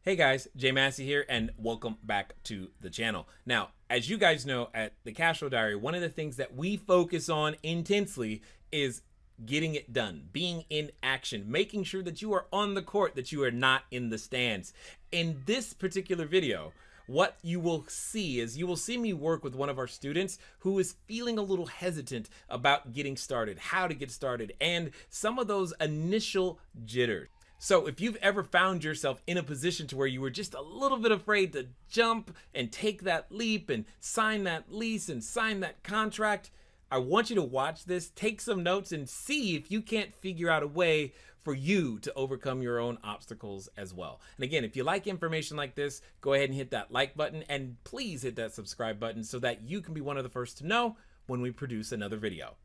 Hey guys, Jay Massey here, and welcome back to the channel. Now, as you guys know, at the Cashflow Diary, one of the things that we focus on intensely is getting it done, being in action, making sure that you are on the court, that you are not in the stands. In this particular video, what you will see is you will see me work with one of our students who is feeling a little hesitant about getting started, how to get started, and some of those initial jitters. So if you've ever found yourself in a position to where you were just a little bit afraid to jump and take that leap and sign that lease and sign that contract, I want you to watch this, take some notes, and see if you can't figure out a way for you to overcome your own obstacles as well. And again, if you like information like this, go ahead and hit that like button, and please hit that subscribe button so that you can be one of the first to know when we produce another video.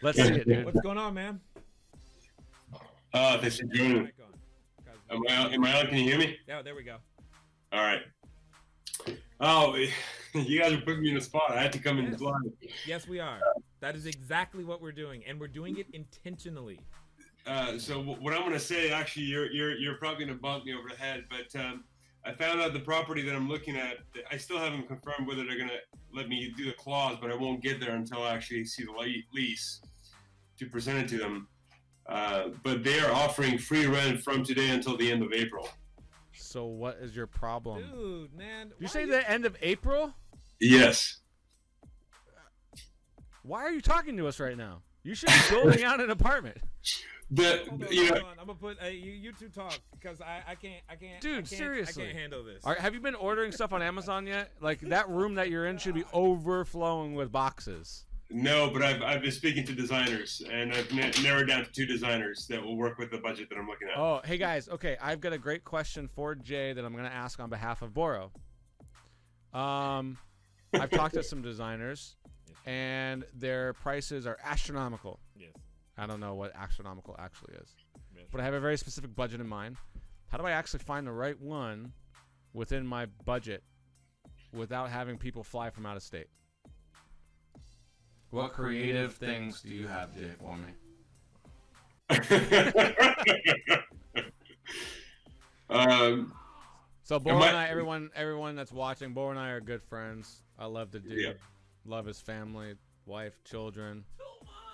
Let's see it, dude. What's going on, man? This is Jordan. Am I on? Can you hear me? Yeah, there we go. All right. Oh, you guys are putting me in a spot. I had to come in live. Yes, we are. That is exactly what we're doing, and we're doing it intentionally. So what I'm going to say, actually, you're probably going to bump me over the head, but I found out the property that I'm looking at. I still haven't confirmed whether they're going to let me do the clause, but I won't get there until I actually see the lease to present it to them. But they are offering free rent from today until the end of April. So what is your problem? Dude, man. You say the end of April? Yes. Why are you talking to us right now? You should be building out an apartment. Hold on. I'm gonna put you two talk because I can't. Dude, seriously, I can't handle this. Have you been ordering stuff on Amazon yet? Like that room that you're in should be overflowing with boxes. No, but I've been speaking to designers, and I've narrowed down to 2 designers that will work with the budget that I'm looking at. Oh, hey guys. Okay, I've got a great question for Jay that I'm going to ask on behalf of Boro. I've talked to some designers, and their prices are astronomical. Yes. I don't know what astronomical actually is, Yes. but I have a very specific budget in mind. How do I actually find the right one within my budget without having people fly from out of state? What creative things do you have, Jay, for me? So Bo and I, everyone that's watching, Bo and I are good friends. I love the dude. Yeah. Love his family, wife, children,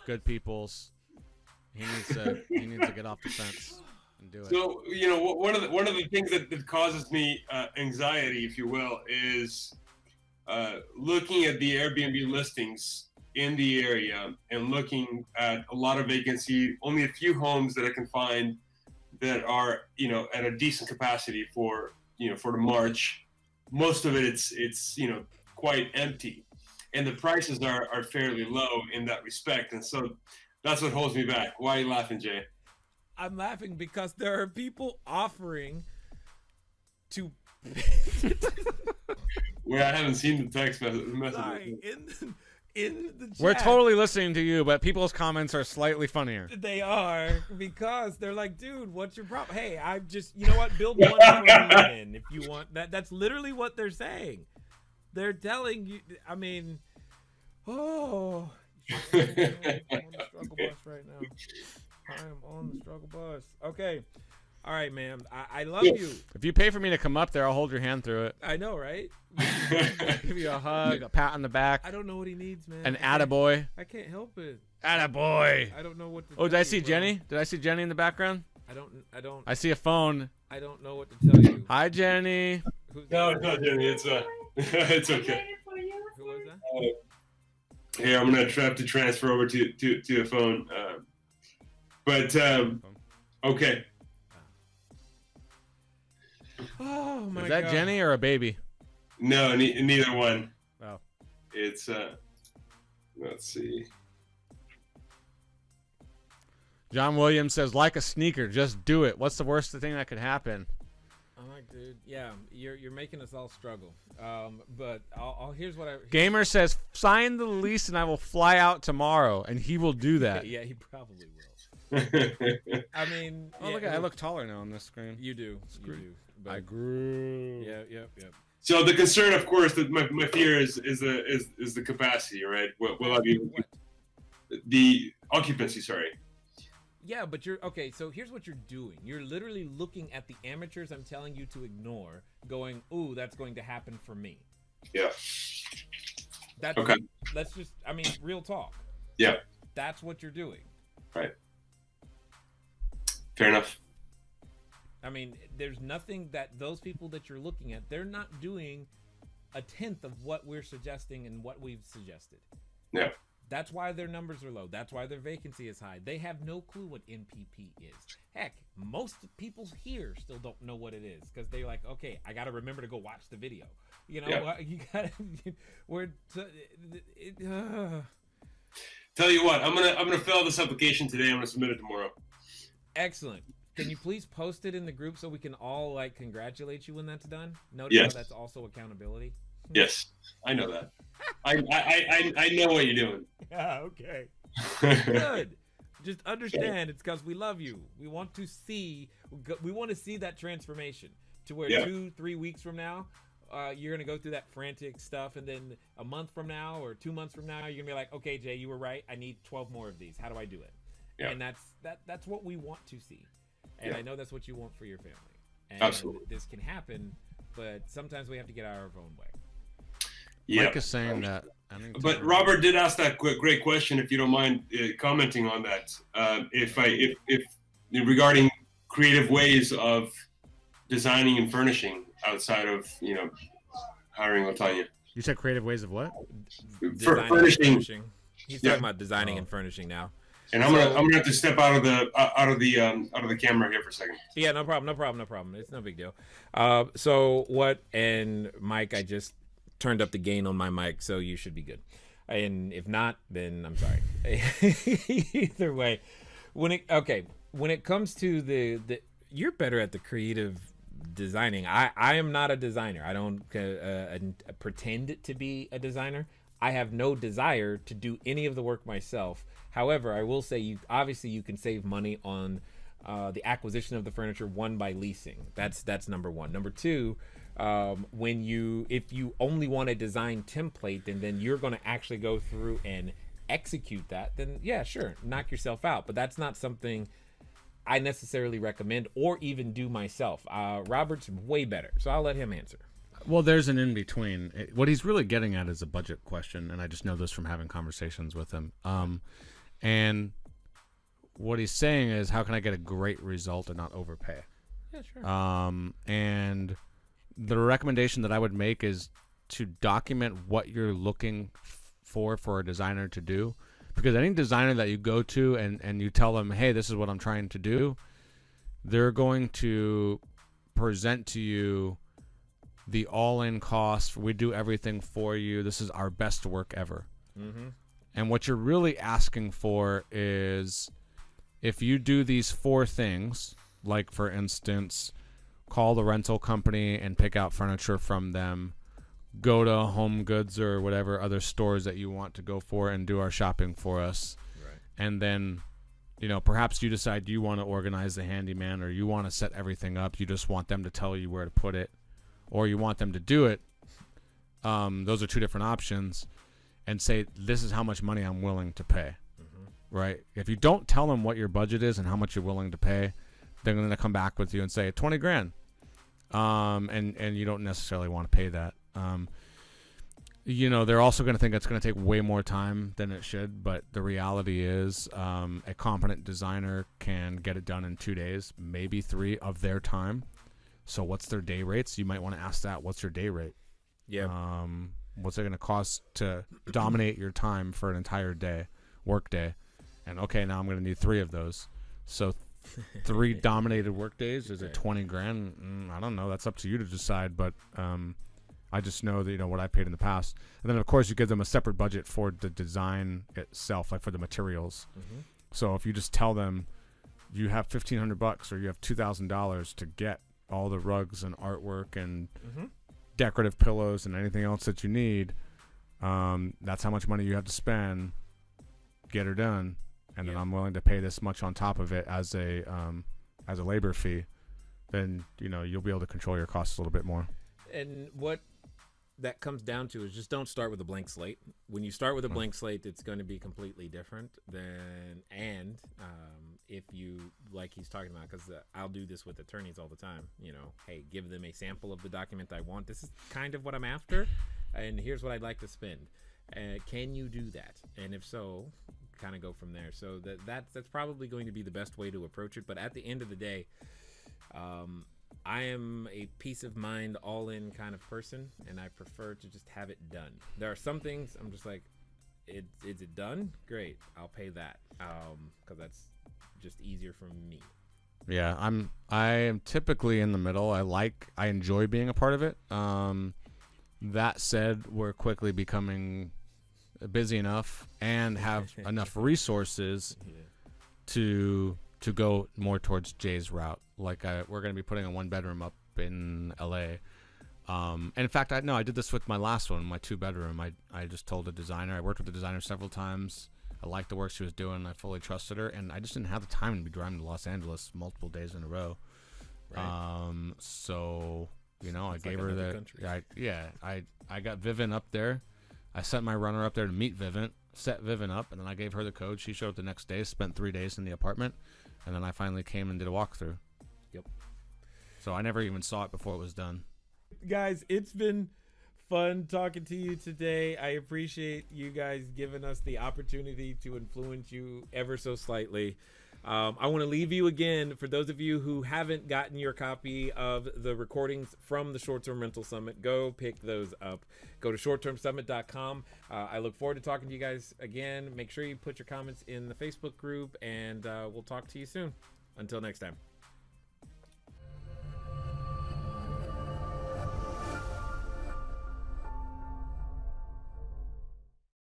good peoples. He needs to get off the fence and do it. So one of the things that causes me anxiety, if you will, is looking at the Airbnb listings in the area and looking at a lot of vacancy, only a few homes that I can find that are, at a decent capacity for the March. Most of it, it's quite empty, and the prices are fairly low in that respect. And so that's what holds me back. Why are you laughing, Jay? I'm laughing because there are people offering to. Well, I haven't seen the text message. Sorry, in the chat. We're totally listening to you, but people's comments are slightly funnier. They are, because they're like, dude, what's your problem? Hey, I've just, you know what? Build one for me then if you want that. That's literally what they're saying. They're telling you, I mean, oh, I'm on the struggle bus right now. I am on the struggle bus. Okay. All right, man. I love you. If you pay for me to come up there, I'll hold your hand through it. I know, right? Give you a hug, a pat on the back. I don't know what he needs, man. An attaboy. I can't help it. Attaboy. I don't know what to Oh, did I see bro. Jenny? Did I see Jenny in the background? I don't. I see a phone. I don't know what to tell you. Hi, Jenny. No, it's not Jenny. It's it's okay. Who was that? Here, I'm gonna have to transfer over to the phone. Okay. Oh my God. Is that Jenny or a baby? No, neither one. Oh. It's let's see. John Williams says, like a sneaker, just do it. What's the worst thing that could happen? I'm like, dude, yeah, you're making us all struggle. But here's what I. Gamer says, sign the lease and I will fly out tomorrow, and he will do that. Yeah, he probably will. I mean, Oh, look, I look taller now on this screen. You do. You do. But, I grew. Yeah. Yep. So the concern, of course, that my fear is the capacity, right? Will I be the occupancy? Sorry. Yeah, but you're okay. So here's what you're doing. You're literally looking at the amateurs I'm telling you to ignore, going, "Ooh, that's going to happen for me." Yeah. That's okay. Let's just. I mean, real talk. Yeah. That's what you're doing. Right. Fair enough. I mean, there's nothing that those people that you're looking at, they're not doing a tenth of what we're suggesting and what we've suggested. Yeah. That's why their numbers are low. That's why their vacancy is high. They have no clue what NPP is. Heck, most people here still don't know what it is because they're like, okay, I got to remember to go watch the video. You know, yeah. You got to. Tell you what, I'm gonna fill out this application today. I'm gonna submit it tomorrow. Excellent. Can you please post it in the group so we can all like congratulate you when that's done? Notice yes. how that's also accountability. Yes, I know that. I know what you're doing. Yeah, okay. Good. Just understand it's because we love you. We want to see that transformation to where 2-3 weeks from now, you're gonna go through that frantic stuff, and then a month from now or 2 months from now, you're gonna be like, okay, Jay, you were right. I need 12 more of these. How do I do it? Yeah. And that's what we want to see. And I know that's what you want for your family. And absolutely. This can happen, but sometimes we have to get out of our own way. Yeah. Mike is saying that. But Robert did ask that great question. If you don't mind commenting on that, if regarding creative ways of designing and furnishing outside of hiring Otanya. You said creative ways of what? Furnishing. He's talking about designing and furnishing now. And I'm gonna have to step out of the camera here for a second. Yeah, no problem. It's no big deal. So what? And Mike, I just turned up the gain on my mic, so you should be good. And if not, then I'm sorry. Either way, when it comes to the you're better at the creative designing. I am not a designer. I don't pretend to be a designer. I have no desire to do any of the work myself. However, I will say you can save money on the acquisition of the furniture, one, by leasing. That's number one. Number two, if you only want a design template and then you're going to actually go through and execute that, then yeah, sure, knock yourself out. But that's not something I necessarily recommend or even do myself. Robert's way better, so I'll let him answer. Well, there's an in-between. What he's really getting at is a budget question, and I just know this from having conversations with him. And what he's saying is, how can I get a great result and not overpay? Yeah, sure. And the recommendation that I would make is to document what you're looking for a designer to do. Because any designer that you go to and you tell them, hey, this is what I'm trying to do, they're going to present to you the all-in cost. We do everything for you. This is our best work ever. Mm-hmm. And what you're really asking for is, if you do these 4 things, like, for instance, call the rental company and pick out furniture from them, go to Home Goods or whatever other stores that you want to go for and do our shopping for us. Right. And then, perhaps you decide you want to organize the handyman, or you want to set everything up. You just want them to tell you where to put it, or you want them to do it. Those are 2 different options. And say, this is how much money I'm willing to pay. Mm-hmm. Right? If you don't tell them what your budget is and how much you're willing to pay, they're going to come back with you and say $20,000. And you don't necessarily want to pay that. They're also going to think it's going to take way more time than it should. But the reality is, a competent designer can get it done in 2 days, maybe 3 of their time. So what's their day rates? You might want to ask that. What's your day rate? Yeah. What's it going to cost to dominate your time for an entire work day? And okay, now I'm going to need 3 of those. So 3 dominated work days, is it $20,000? I don't know. That's up to you to decide. But I just know that what I paid in the past. And then of course you give them a separate budget for the design itself, like for the materials. Mm-hmm. So if you just tell them you have $1,500 or you have $2,000 to get all the rugs and artwork and decorative pillows and anything else that you need, that's how much money you have to spend. Get her done, and then I'm willing to pay this much on top of it as a labor fee. Then you'll be able to control your costs a little bit more. And what that comes down to is just don't start with a blank slate. When you start with a blank slate, it's going to be completely different than, and if you, like he's talking about, because I'll do this with attorneys all the time, hey, give them a sample of the document I want. This is kind of what I'm after, and here's what I'd like to spend. Can you do that? And if so, kind of go from there. So that's probably going to be the best way to approach it. But at the end of the day, I am a peace of mind, all in kind of person, and I prefer to just have it done. There are some things I'm just like, is it done? Great, I'll pay that, because that's just easier for me. Yeah, I am typically in the middle. I enjoy being a part of it. That said, we're quickly becoming busy enough and have enough resources to go more towards Jay's route. Like we're going to be putting a 1-bedroom up in LA. And in fact, I did this with my last one, my 2-bedroom. I just told the designer, I worked with the designer several times. I liked the work she was doing. I fully trusted her, and I just didn't have the time to be driving to Los Angeles multiple days in a row. Right. So I gave her the I got Vivint up there. I sent my runner up there to meet Vivint, set Vivint up, and then I gave her the code. She showed up the next day, spent 3 days in the apartment, and then I finally came and did a walkthrough. Yep. So I never even saw it before it was done. Guys, it's been fun talking to you today. I appreciate you guys giving us the opportunity to influence you ever so slightly. I want to leave you again, for those of you who haven't gotten your copy of the recordings from the Short-Term Rental Summit, go pick those up. Go to shorttermsummit.com. I look forward to talking to you guys again. Make sure you put your comments in the Facebook group, and we'll talk to you soon. Until next time.